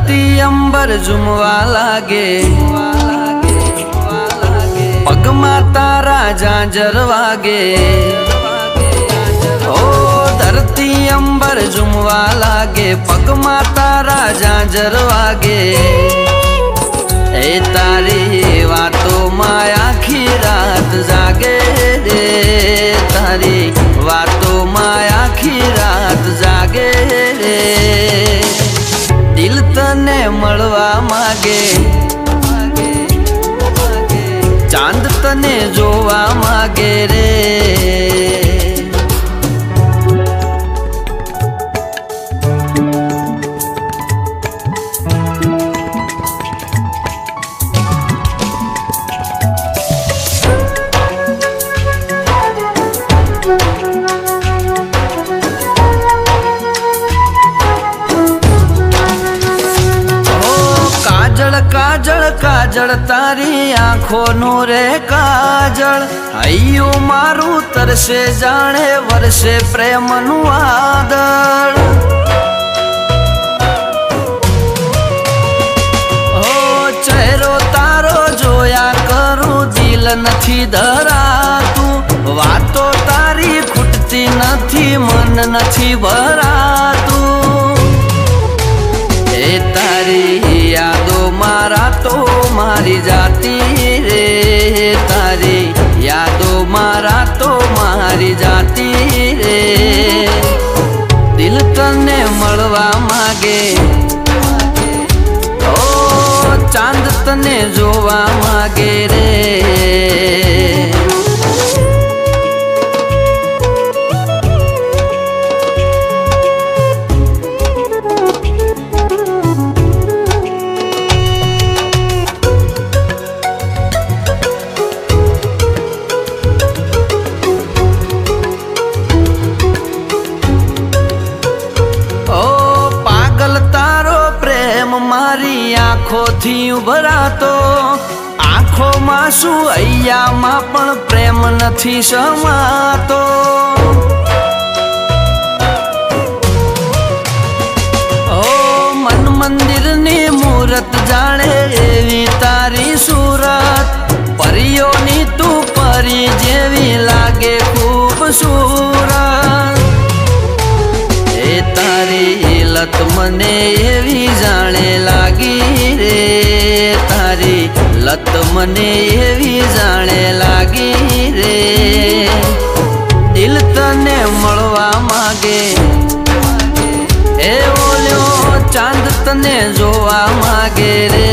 ધરતી અંબર ઝૂમવા લાગે, પગમાં તારા ઝાંઝર વાગે. ઓ ધરતી અંબર ઝૂમવા લાગે, પગમાં તારા ઝાંઝર વાગે. એ તારી વાતોમાં આખી રાત જાગે રે, તારી વાતોમાં આખી રાત જાગે રે. દિલ તને મળવા માગે, ચાંદ તને જોવા માગે રે. કાજળ કાજળ તારી આંખોનું રે કાજળ, હૈયું મારું તરસે જાણે વરસે પ્રેમનું વાદળ. હો ચહેરો તારો જોયા કરું, દિલ નથી ધરાતું. વાતો તારી ખૂટતી નથી, મન નથી ભરાતું. એ તારી યાદો મારા તો મારી જાતી રે, તારી યાદો મારા તો મારી જાતી રે. દિલ તને મળવા માગે, ઓ ચાંદ તને જોવા માગે રે. મારી આંખોથી ઉભરાતો, આંખોમાં શું હૈયામાં પણ પ્રેમ નથી સમાતો. ઓ મન મંદિરની મૂરત જાણે એવી તારી સુરત, પરીઓની તું પરી જેવી લાગે ખૂબસૂરત. એ તારી લત મને એવી જાણે લાગી રે, તારી લત મને એવી જાણે લાગી રે. દિલ તને મળવા માગે, એ ઓલ્યો ચાંદ તને જોવા માગે રે.